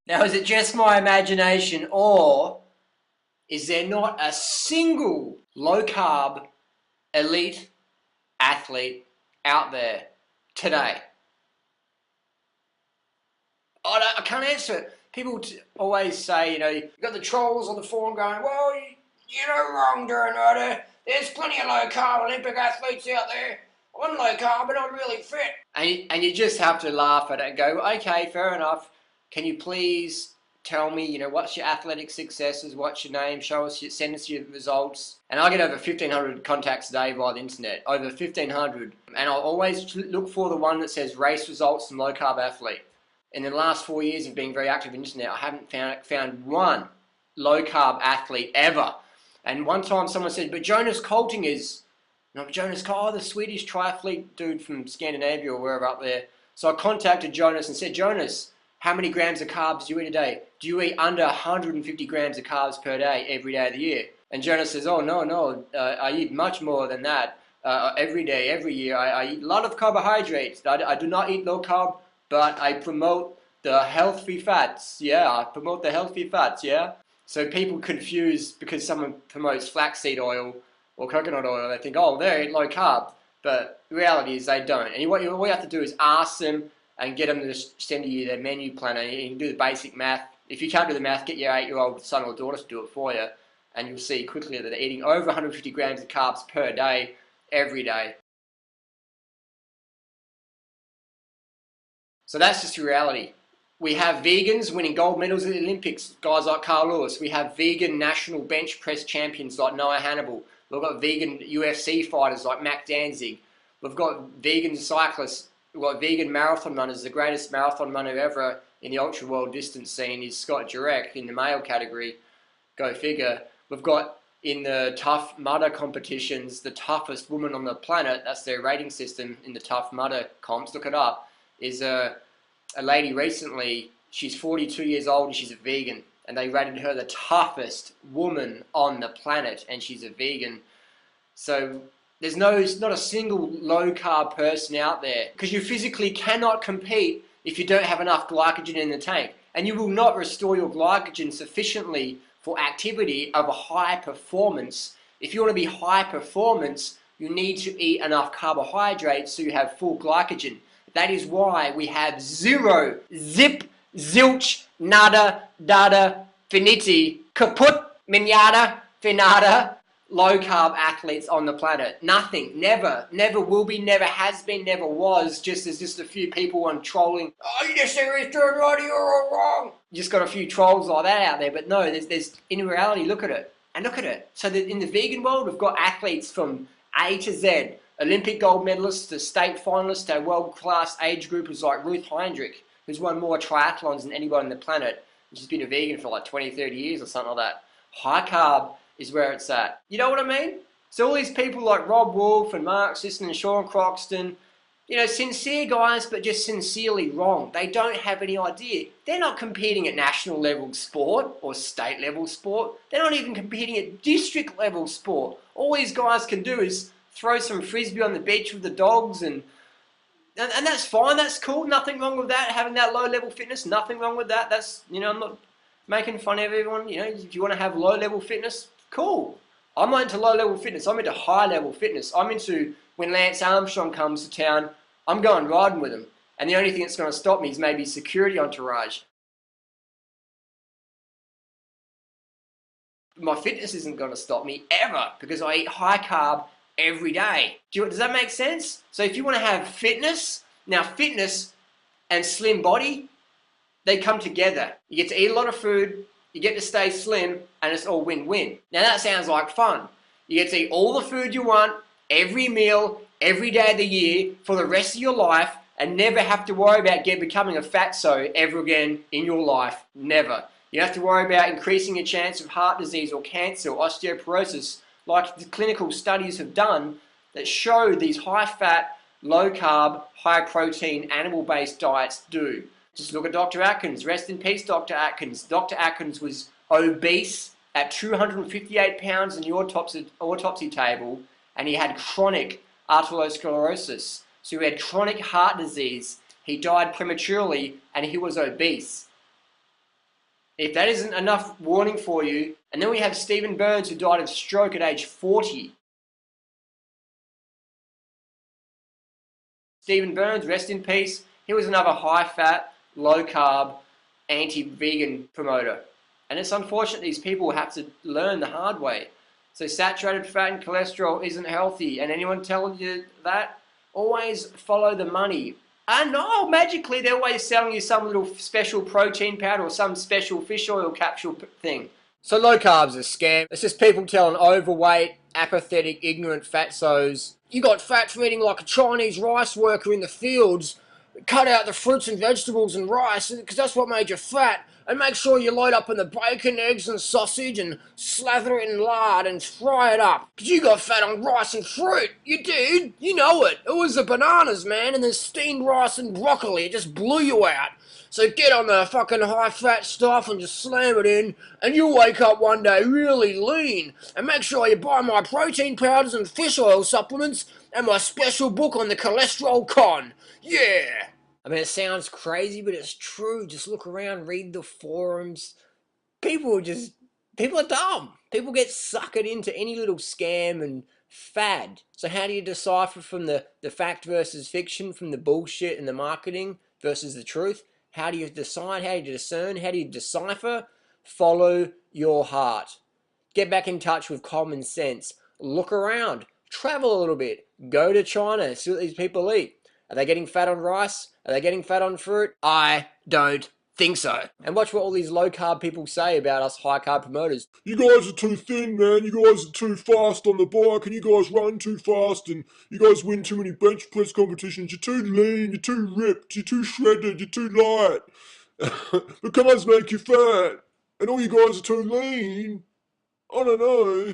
Now, is it just my imagination, or is there not a single low-carb elite athlete out there today? I can't answer it. People always say, you've got the trolls on the forum going, well, you're wrong, Duranoda. There's plenty of low-carb Olympic athletes out there. I'm low-carb, but I'm really fit. And you just have to laugh at it and go, okay, fair enough. Can you please tell me, what's your athletic successes, what's your name, send us your results. And I get over 1,500 contacts a day via the internet, over 1,500. And I'll always look for the one that says race results and low-carb athlete. In the last 4 years of being very active on the internet, I haven't found one low-carb athlete ever. And one time someone said, but Jonas Colting is... Not Jonas, the Swedish triathlete dude from Scandinavia or wherever up there. So I contacted Jonas and said, Jonas, how many grams of carbs do you eat a day? Do you eat under 150 grams of carbs per day every day of the year? And Jonas says, oh, no, I eat much more than that every day, every year. I eat a lot of carbohydrates. I do not eat low carb, but I promote the healthy fats. Yeah, I promote the healthy fats, yeah? So people confuse because someone promotes flaxseed oil or coconut oil, they think, oh, they eat low carb. But the reality is they don't. And what you have to do is ask them and get them to send you their menu planner. You can do the basic math. If you can't do the math, get your 8-year-old son or daughter to do it for you. And you'll see quickly that they're eating over 150 grams of carbs per day, every day. So that's just the reality. We have vegans winning gold medals at the Olympics, guys like Carl Lewis. We have vegan national bench press champions like Noah Hannibal. We've got vegan UFC fighters like Mac Danzig. We've got vegan cyclists. We've got vegan marathon runners. The greatest marathon runner ever in the ultra world distance scene is Scott Jurek in the male category. Go figure. We've got in the Tough Mudder competitions, the toughest woman on the planet, that's their rating system in the Tough Mudder comps, look it up, is a lady recently, she's 42 years old and she's a vegan. And they rated her the toughest woman on the planet, and she's a vegan. So there's not a single low-carb person out there, because you physically cannot compete if you don't have enough glycogen in the tank. And you will not restore your glycogen sufficiently for activity of a high performance. If you want to be high performance, you need to eat enough carbohydrates so you have full glycogen. That is why we have zero, zip, zilch, nada, dada, finiti, kaput, minyada, finada, low-carb athletes on the planet. Nothing. Never. Never will be, never has been, never was. There's just a few people on trolling. Oh, you're serious, Jordan Roddy, you're all wrong. Just got a few trolls like that out there. But no, there's in reality, look at it. And look at it. So that in the vegan world, we've got athletes from A to Z. Olympic gold medalists to state finalists to world-class age groupers like Ruth Heinrich, who's won more triathlons than anyone on the planet. And she's been a vegan for like 20, 30 years or something like that. High carb is where it's at. You know what I mean? So all these people like Rob Wolf and Mark Sisson and Sean Croxton, sincere guys, but just sincerely wrong. They don't have any idea. They're not competing at national level sport or state level sport. They're not even competing at district level sport. All these guys can do is throw some frisbee on the beach with the dogs and that's fine, that's cool, nothing wrong with that, having that low-level fitness, nothing wrong with that. That's, I'm not making fun of everyone, if you want to have low-level fitness, cool. I'm not into low-level fitness, I'm into high-level fitness. I'm into when Lance Armstrong comes to town, I'm going riding with him. And the only thing that's going to stop me is maybe security entourage. My fitness isn't going to stop me ever because I eat high-carb every day. Does that make sense? So if you want to have fitness, now fitness and slim body, they come together. You get to eat a lot of food, you get to stay slim, and it's all win-win. Now that sounds like fun. You get to eat all the food you want, every meal, every day of the year, for the rest of your life, and never have to worry about becoming a fatso ever again in your life. Never. You have to worry about increasing your chance of heart disease or cancer or osteoporosis, like the clinical studies have done that show these high-fat, low-carb, high-protein, animal-based diets do. Just look at Dr. Atkins. Rest in peace, Dr. Atkins. Dr. Atkins was obese at 258 pounds in the autopsy table, and he had chronic arteriosclerosis. So he had chronic heart disease. He died prematurely, and he was obese. If that isn't enough warning for you, and then we have Stephen Burns, who died of stroke at age 40. Stephen Burns, rest in peace. He was another high-fat, low-carb, anti-vegan promoter. And it's unfortunate these people have to learn the hard way. So saturated fat and cholesterol isn't healthy. And anyone telling you that, always follow the money. And oh, magically they're always selling you some little special protein powder or some special fish oil capsule thing. So low carb's a scam. It's just people telling overweight, apathetic, ignorant fatsos, you got fat from eating like a Chinese rice worker in the fields. Cut out the fruits and vegetables and rice, because that's what made you fat. And make sure you load up on the bacon, eggs and sausage and slather it in lard and fry it up. Because you got fat on rice and fruit. You did. You know it. It was the bananas, man, and the steamed rice and broccoli. It just blew you out. So get on the fucking high-fat stuff and just slam it in, and you'll wake up one day really lean. And make sure you buy my protein powders and fish oil supplements and my special book on the cholesterol con. Yeah! I mean, it sounds crazy, but it's true. Just look around, read the forums. People are dumb. People get suckered into any little scam and fad. So how do you decipher from the fact versus fiction, from the bullshit and the marketing versus the truth? How do you decide? How do you discern? How do you decipher? Follow your heart. Get back in touch with common sense. Look around. Travel a little bit. Go to China. See what these people eat. Are they getting fat on rice? Are they getting fat on fruit? I don't think so. And watch what all these low carb people say about us high carb promoters. You guys are too thin, man. You guys are too fast on the bike, and you guys run too fast, and you guys win too many bench press competitions. You're too lean, you're too ripped, you're too shredded, you're too light. The carbs make you fat, and all you guys are too lean. I don't know.